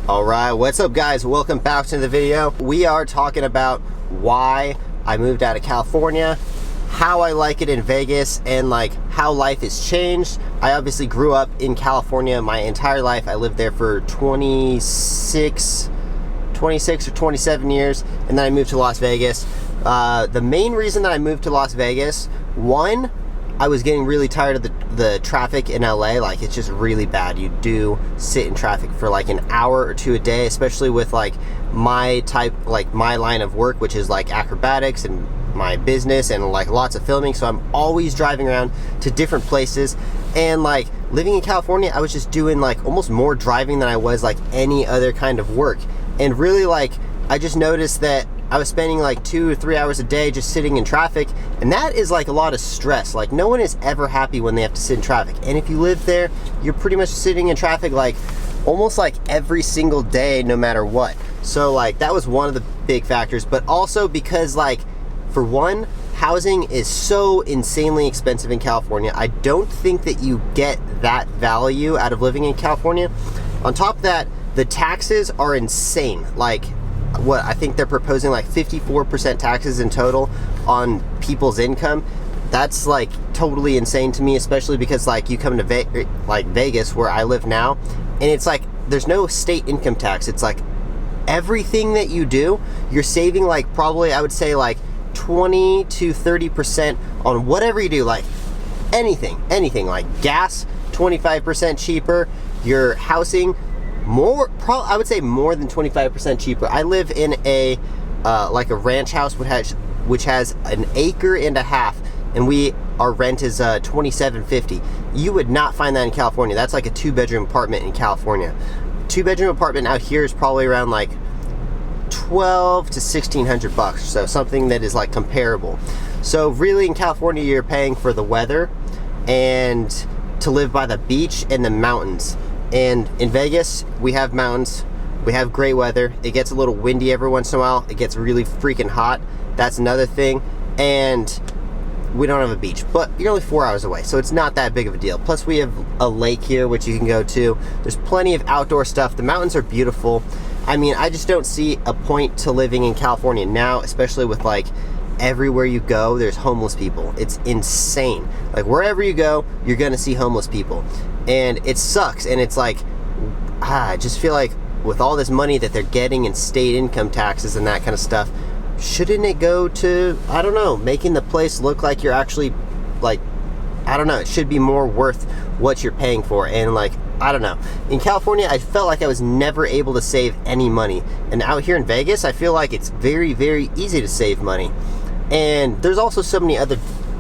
Alright, what's up guys? Welcome back to the video. We are talking about why I moved out of California, how I like it in Vegas, and like how life has changed. I obviously grew up in California my entire life. I lived there for 26 or 27 years, and then I moved to Las Vegas. The main reason that I moved to Las Vegas, one, I was getting really tired of the traffic in LA. Like, it's just really bad. You do sit in traffic for like an hour or two a day, especially with like my line of work, which is like acrobatics and my business and like lots of filming. So I'm always driving around to different places, and like living in California, I was just doing like almost more driving than I was like any other kind of work. And really, like, I just noticed that I was spending like 2 or 3 hours a day just sitting in traffic, and that is like a lot of stress. Like, no one is ever happy when they have to sit in traffic, and if you live there, you're pretty much sitting in traffic like almost like every single day, no matter what. So like that was one of the big factors, but also because, like, for one, housing is so insanely expensive in California. I don't think that you get that value out of living in California. On top of that, the taxes are insane. Like, what I think they're proposing, like 54% taxes in total on people's income. That's like totally insane to me, especially because like you come to Vegas, where I live now, and it's like there's no state income tax. It's like everything that you do, you're saving like probably, I would say, like 20 to 30% on whatever you do. Like anything, like gas, 25% cheaper. Your housing, I would say more than 25% cheaper. I live in a like a ranch house which has an acre and a half, and our rent is $27.50. You would not find that in California. That's like a 2-bedroom apartment in California. 2-bedroom apartment out here is probably around like $1,200 to $1,600, so something that is like comparable. So really, in California, you're paying for the weather and to live by the beach and the mountains. And in Vegas, we have mountains, we have great weather. It gets a little windy every once in a while. It gets really freaking hot. That's another thing. And we don't have a beach, but you're only 4 hours away, so it's not that big of a deal. Plus, we have a lake here, which you can go to. There's plenty of outdoor stuff. The mountains are beautiful. I mean, I just don't see a point to living in California now, especially with like everywhere you go, there's homeless people. It's insane. Like, wherever you go, you're gonna see homeless people. And it sucks, and it's like, I just feel like with all this money that they're getting in state income taxes and that kind of stuff, shouldn't it go to, I don't know, making the place look like you're actually, like, I don't know, it should be more worth what you're paying for. And like, I don't know, in California, I felt like I was never able to save any money. And out here in Vegas, I feel like it's very, very easy to save money. And there's also so many other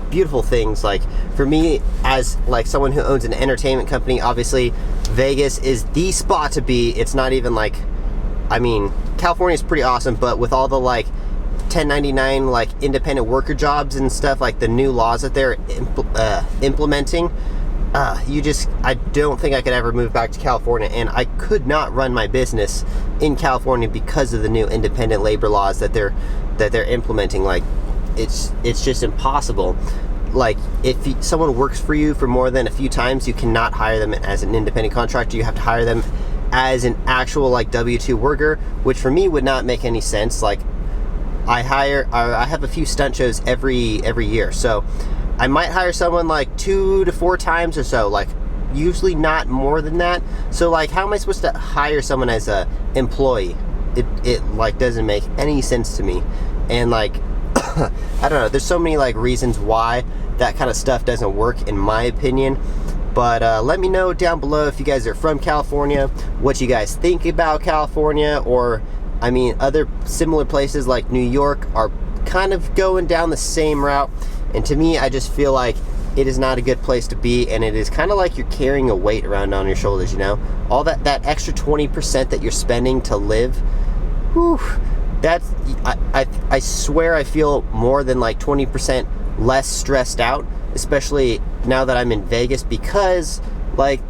beautiful things. Like, for me, as like someone who owns an entertainment company, obviously Vegas is the spot to be. It's not even like, I mean, California is pretty awesome, but with all the like 1099 like independent worker jobs and stuff, like the new laws that they're implementing, I don't think I could ever move back to California, and I could not run my business in California because of the new independent labor laws that they're implementing. Like, it's just impossible. Like, if someone works for you for more than a few times, you cannot hire them as an independent contractor. You have to hire them as an actual like W-2 worker, which for me would not make any sense. Like, I have a few stunt shows every year, so I might hire someone like 2 to 4 times or so, like usually not more than that. So like, how am I supposed to hire someone as a employee? It like doesn't make any sense to me. And like, I don't know, there's so many like reasons why that kind of stuff doesn't work, in my opinion. But let me know down below if you guys are from California, what you guys think about California, or I mean, other similar places like New York are kind of going down the same route. And to me, I just feel like it is not a good place to be, and it is kind of like you're carrying a weight around on your shoulders, you know? All that extra 20% that you're spending to live, whew, that's, I swear I feel more than like 20% less stressed out, especially now that I'm in Vegas, because like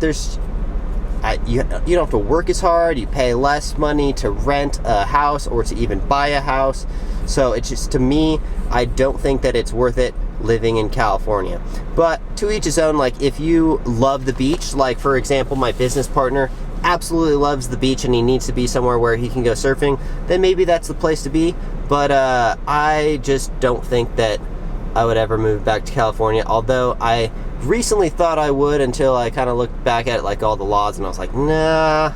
you don't have to work as hard, you pay less money to rent a house or to even buy a house. So it's just, to me, I don't think that it's worth it living in California. But to each his own. Like, if you love the beach, like for example, my business partner, absolutely loves the beach and he needs to be somewhere where he can go surfing, then maybe that's the place to be. But I just don't think that I would ever move back to California, although I recently thought I would until I kind of looked back at like all the laws and I was like, nah,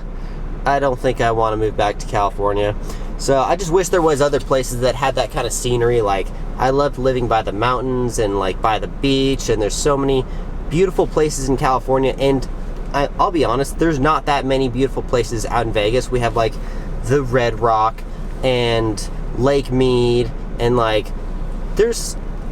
I don't think I want to move back to California. So I just wish there was other places that had that kind of scenery. Like, I loved living by the mountains and like by the beach, and there's so many beautiful places in California. And I'll be honest, there's not that many beautiful places out in Vegas. We have like the Red Rock and Lake Mead, and like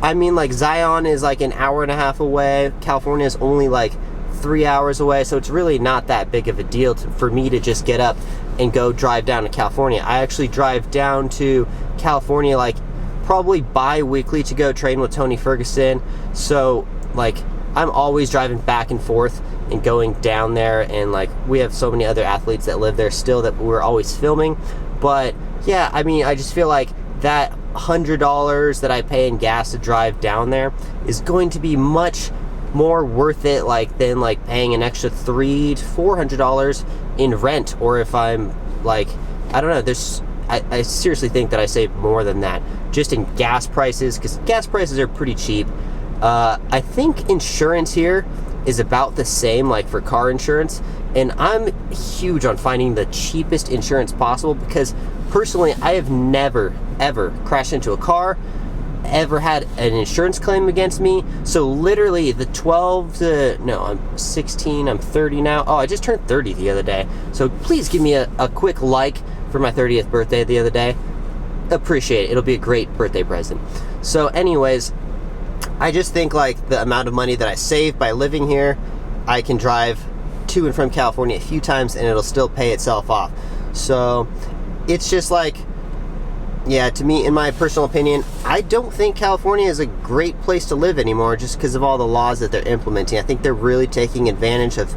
like Zion is like an hour and a half away. California is only like 3 hours away, so it's really not that big of a deal for me to just get up and go drive down to California. I actually drive down to California like probably bi-weekly to go train with Tony Ferguson. So like I'm always driving back and forth and going down there, and like we have so many other athletes that live there still that we're always filming. But yeah, I mean, I just feel like that $100 that I pay in gas to drive down there is going to be much more worth it like than like paying an extra $300 to $400 in rent. Or if I'm like, I don't know, I seriously think that I save more than that just in gas prices, because gas prices are pretty cheap. I think insurance here is about the same, like for car insurance, and I'm huge on finding the cheapest insurance possible, because personally I have never ever crashed into a car, ever had an insurance claim against me. So literally the I'm 16, I'm 30 now. Oh, I just turned 30 the other day. So please give me a quick like for my 30th birthday the other day. Appreciate it. It'll be a great birthday present. So anyways, I just think like the amount of money that I save by living here, I can drive to and from California a few times and it'll still pay itself off. So it's just like, yeah, to me, in my personal opinion, I don't think California is a great place to live anymore just because of all the laws that they're implementing. I think they're really taking advantage of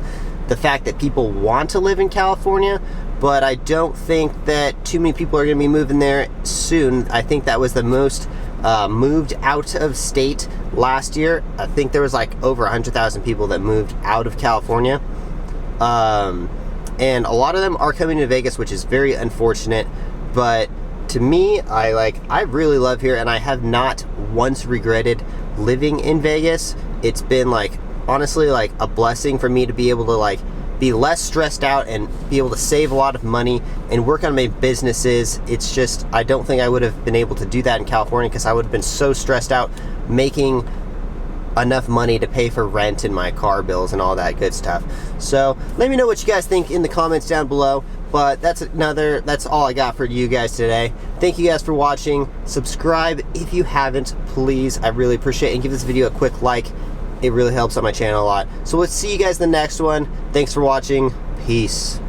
the fact that people want to live in California, but I don't think that too many people are going to be moving there soon. I think that was the most moved out of state last year. I think there was like over 100,000 people that moved out of California. And a lot of them are coming to Vegas, which is very unfortunate. But to me, I really love here, and I have not once regretted living in Vegas. It's been like, honestly, like a blessing for me to be able to like be less stressed out and be able to save a lot of money and work on my businesses. It's just, I don't think I would have been able to do that in California because I would have been so stressed out making enough money to pay for rent and my car bills and all that good stuff. So let me know what you guys think in the comments down below. But that's all I got for you guys today. Thank you guys for watching. Subscribe if you haven't, please. I really appreciate it. And give this video a quick like. It really helps on my channel a lot. So let's see you guys in the next one. Thanks for watching. Peace.